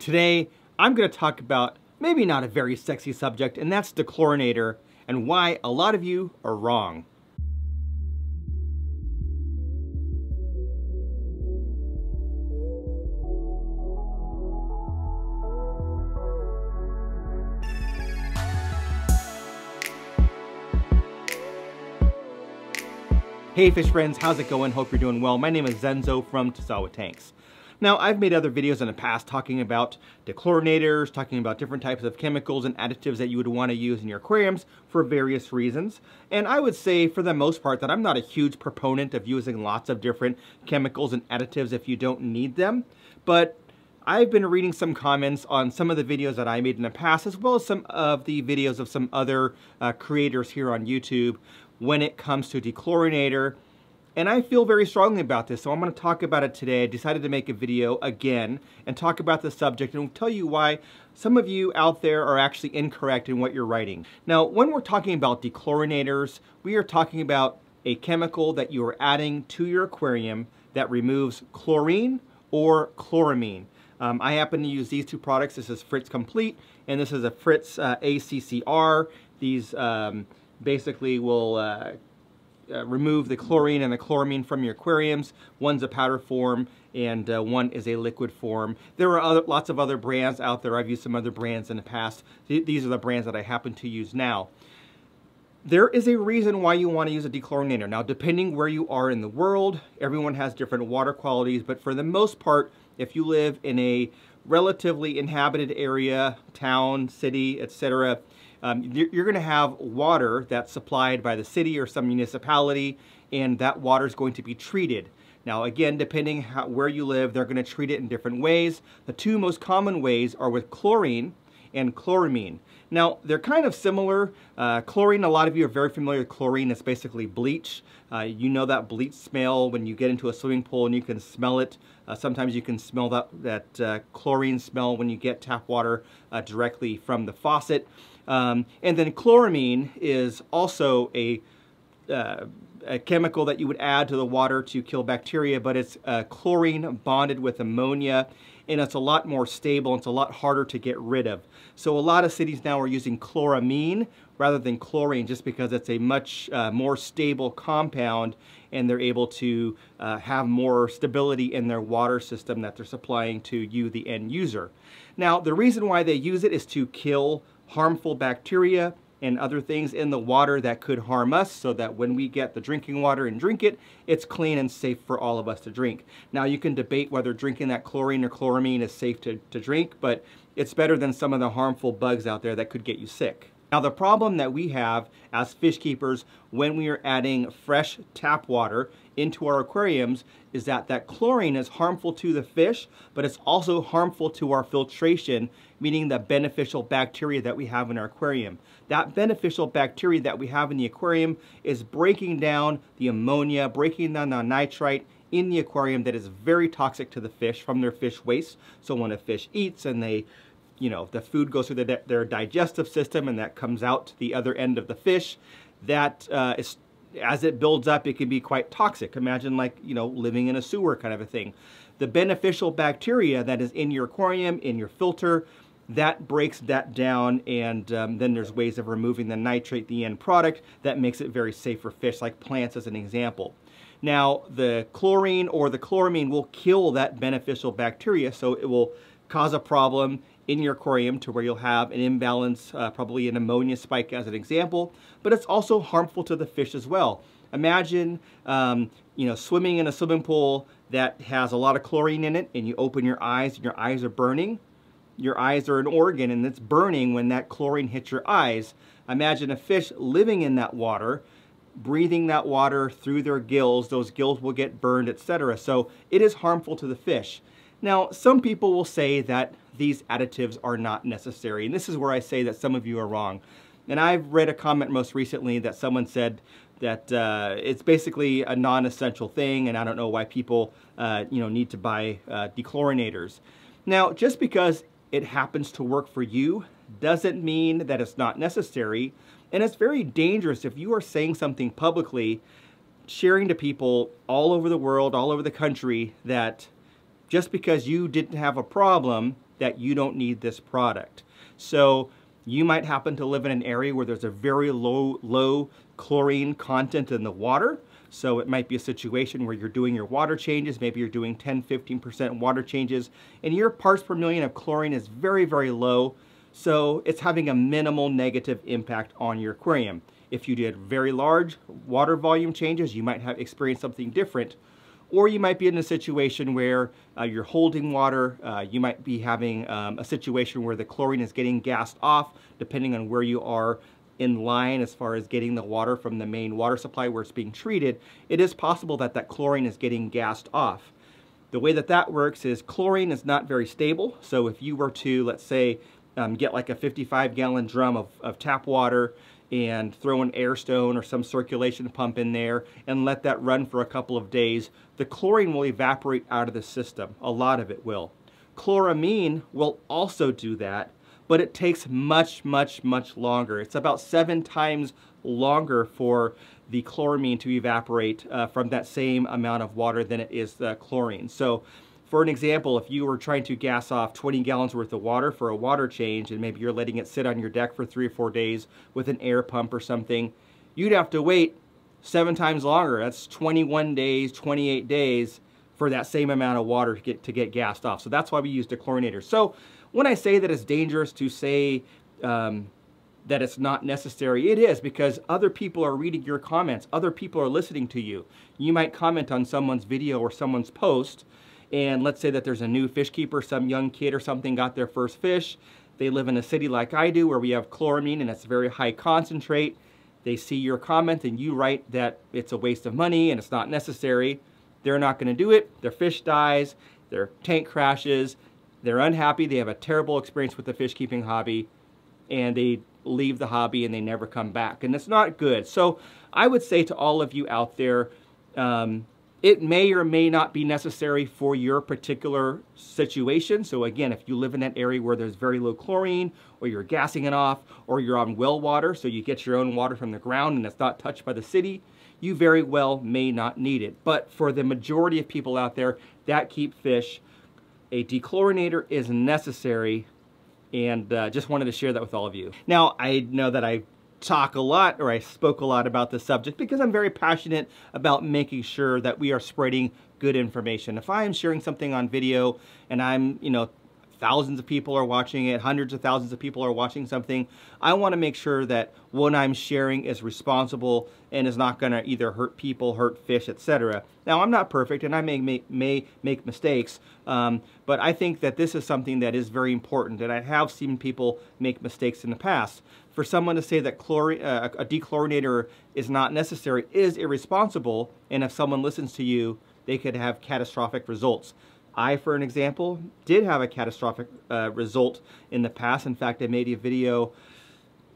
Today, I'm going to talk about maybe not a very sexy subject, and that's dechlorinator and why a lot of you are wrong. Hey fish friends, how's it going? Hope you're doing well. My name is Zenzo from Tazawa Tanks. Now, I've made other videos in the past talking about dechlorinators, talking about different types of chemicals and additives that you would want to use in your aquariums for various reasons. And I would say, for the most part, that I'm not a huge proponent of using lots of different chemicals and additives if you don't need them. But I've been reading some comments on some of the videos that I made in the past, as well as some of the videos of some other creators here on YouTube when it comes to dechlorinator. And I feel very strongly about this, so I'm going to talk about it today. I decided to make a video again and talk about the subject and tell you why some of you out there are actually incorrect in what you're writing. Now, when we're talking about dechlorinators, we are talking about a chemical that you are adding to your aquarium that removes chlorine or chloramine. I happen to use these two products. This is Fritz Complete, and this is a Fritz ACCR. These basically will remove the chlorine and the chloramine from your aquariums. One's a powder form and one is a liquid form. There are lots of other brands out there. I've used some other brands in the past. These are the brands that I happen to use now. There is a reason why you want to use a dechlorinator. Now, depending where you are in the world, everyone has different water qualities, but for the most part, if you live in a relatively inhabited area, town, city, etc., you're going to have water that's supplied by the city or some municipality, and that water is going to be treated. Now, again, depending where you live, they're going to treat it in different ways. The two most common ways are with chlorine and chloramine. Now, they're kind of similar. Chlorine, a lot of you are very familiar with chlorine. It's basically bleach. You know that bleach smell when you get into a swimming pool and you can smell it. Sometimes you can smell that chlorine smell when you get tap water directly from the faucet. And then chloramine is also a chemical that you would add to the water to kill bacteria, but it's chlorine bonded with ammonia, and it's a lot more stable and it's a lot harder to get rid of. So a lot of cities now are using chloramine rather than chlorine just because it's a much more stable compound, and they're able to have more stability in their water system that they're supplying to you, the end user. Now, the reason why they use it is to kill harmful bacteria and other things in the water that could harm us, so that when we get the drinking water and drink it, it's clean and safe for all of us to drink. Now, you can debate whether drinking that chlorine or chloramine is safe to drink, but it's better than some of the harmful bugs out there that could get you sick. Now, the problem that we have as fish keepers when we are adding fresh tap water into our aquariums is that chlorine is harmful to the fish, but it's also harmful to our filtration, meaning the beneficial bacteria that we have in our aquarium. That beneficial bacteria that we have in the aquarium is breaking down the ammonia, breaking down the nitrite in the aquarium that is very toxic to the fish from their fish waste. So when a fish eats and the food goes through their digestive system and that comes out to the other end of the fish, that as it builds up, it can be quite toxic. Imagine living in a sewer kind of a thing. The beneficial bacteria that is in your aquarium, in your filter, that breaks that down, and then there's ways of removing the nitrate, the end product, that makes it very safe for fish, like plants as an example. Now, the chlorine or the chloramine will kill that beneficial bacteria, so it will cause a problem in your aquarium to where you'll have an imbalance, probably an ammonia spike as an example, but it's also harmful to the fish as well. Imagine swimming in a swimming pool that has a lot of chlorine in it, and you open your eyes and your eyes are burning. Your eyes are an organ and it's burning when that chlorine hits your eyes. Imagine a fish living in that water, breathing that water through their gills. Those gills will get burned, etc. So it is harmful to the fish. Now, some people will say that these additives are not necessary, and this is where I say that some of you are wrong. And I've read a comment most recently that someone said that it's basically a non-essential thing, and I don't know why people need to buy dechlorinators. Now, just because it happens to work for you doesn't mean that it's not necessary, and it's very dangerous if you are saying something publicly, sharing to people all over the world, all over the country, that just because you didn't have a problem that you don't need this product. So you might happen to live in an area where there's a very low chlorine content in the water. So it might be a situation where you're doing your water changes, maybe you're doing 10-15% water changes, and your parts per million of chlorine is very, very low. So it's having a minimal negative impact on your aquarium. If you did very large water volume changes, you might have experienced something different. Or you might be in a situation where you're holding water. You might be having a situation where the chlorine is getting gassed off, depending on where you are in line as far as getting the water from the main water supply where it's being treated. It is possible that that chlorine is getting gassed off. The way that that works is chlorine is not very stable. So if you were to, let's say, get like a 55-gallon drum of tap water and throw an air stone or some circulation pump in there and let that run for a couple of days, the chlorine will evaporate out of the system. A lot of it will. Chloramine will also do that, but it takes much longer. It's about 7 times longer for the chloramine to evaporate from that same amount of water than it is the chlorine. So for an example, if you were trying to gas off 20 gallons worth of water for a water change, and maybe you're letting it sit on your deck for 3 or 4 days with an air pump or something, you'd have to wait 7 times longer. That's 21 days, 28 days for that same amount of water to get gassed off. So that's why we use dechlorinators. So when I say that it's dangerous to say that it's not necessary, it is, because other people are reading your comments. Other people are listening to you. You might comment on someone's video or someone's post, and let's say that there's a new fish keeper, some young kid or something got their first fish. They live in a city like I do where we have chloramine and it's a very high concentrate. They see your comment and you write that it's a waste of money and it's not necessary. They're not going to do it. Their fish dies, their tank crashes, they're unhappy, they have a terrible experience with the fish keeping hobby, and they leave the hobby and they never come back. And it's not good. So I would say to all of you out there, it may or may not be necessary for your particular situation. So again, if you live in that area where there's very low chlorine, or you're gassing it off, or you're on well water, so you get your own water from the ground and it's not touched by the city, you very well may not need it. But for the majority of people out there that keep fish, a dechlorinator is necessary, and just wanted to share that with all of you. Now, I know that I talk a lot, or I spoke a lot about this subject because I'm very passionate about making sure that we are spreading good information. If I am sharing something on video and I'm, thousands of people are watching it, hundreds of thousands of people are watching something, I want to make sure that what I'm sharing is responsible and is not going to either hurt people, hurt fish, etc. Now, I'm not perfect and I may make mistakes, but I think that this is something that is very important, and I have seen people make mistakes in the past. For someone to say that a dechlorinator is not necessary is irresponsible, and if someone listens to you, they could have catastrophic results. I, for an example, did have a catastrophic result in the past. In fact, I made a video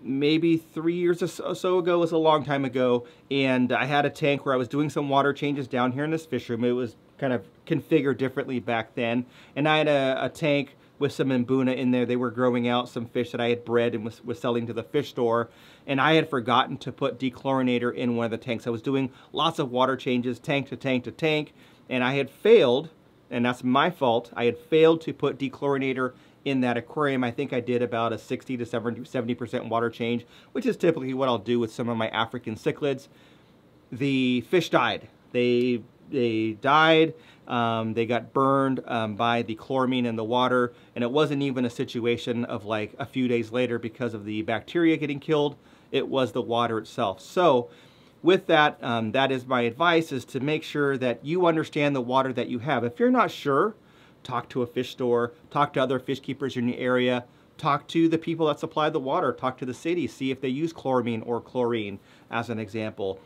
maybe 3 years or so ago. It was a long time ago, and I had a tank where I was doing some water changes down here in this fish room. It was kind of configured differently back then, and I had a tank with some mbuna in there. They were growing out some fish that I had bred and was selling to the fish store, and I had forgotten to put dechlorinator in one of the tanks. I was doing lots of water changes, tank to tank to tank, and I had failed, and that's my fault. I had failed to put dechlorinator in that aquarium. I think I did about a 60 to 70% water change, which is typically what I'll do with some of my African cichlids. The fish died. They died. They got burned by the chloramine in the water, and it wasn't even a situation of like a few days later because of the bacteria getting killed. It was the water itself. So with that, that is my advice, is to make sure that you understand the water that you have. If you're not sure, talk to a fish store, talk to other fish keepers in your area, talk to the people that supply the water, talk to the city, see if they use chloramine or chlorine as an example.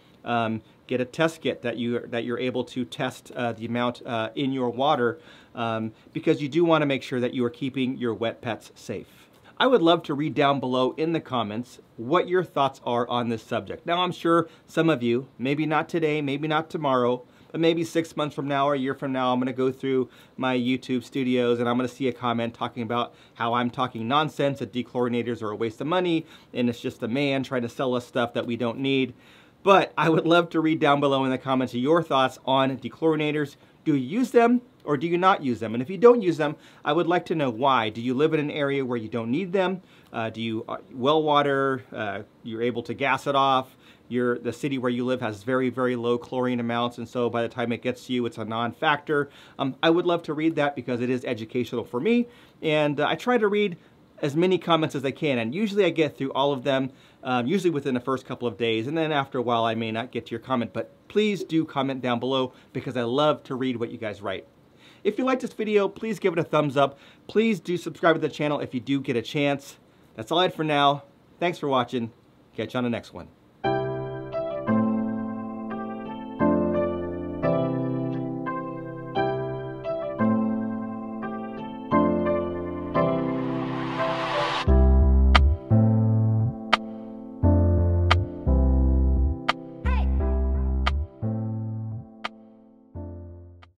Get a test kit that you're able to test the amount in your water, because you do want to make sure that you are keeping your wet pets safe. I would love to read down below in the comments what your thoughts are on this subject. Now, I'm sure some of you, maybe not today, maybe not tomorrow, but maybe 6 months from now or a year from now, I'm going to go through my YouTube studios and I'm going to see a comment talking about how I'm talking nonsense, that dechlorinators are a waste of money, and it's just a man trying to sell us stuff that we don't need. But I would love to read down below in the comments your thoughts on dechlorinators. Do you use them? or do you not use them? And if you don't use them, I would like to know why. Do you live in an area where you don't need them? Do you well water? You're able to gas it off? The city where you live has very, very low chlorine amounts, and so by the time it gets to you, it's a non-factor. I would love to read that because it is educational for me, and I try to read as many comments as I can, and usually I get through all of them, usually within the first couple of days, and then after a while I may not get to your comment, but please do comment down below because I love to read what you guys write. If you liked this video, please give it a thumbs up. Please do subscribe to the channel if you do get a chance. That's all I had for now. Thanks for watching. Catch you on the next one.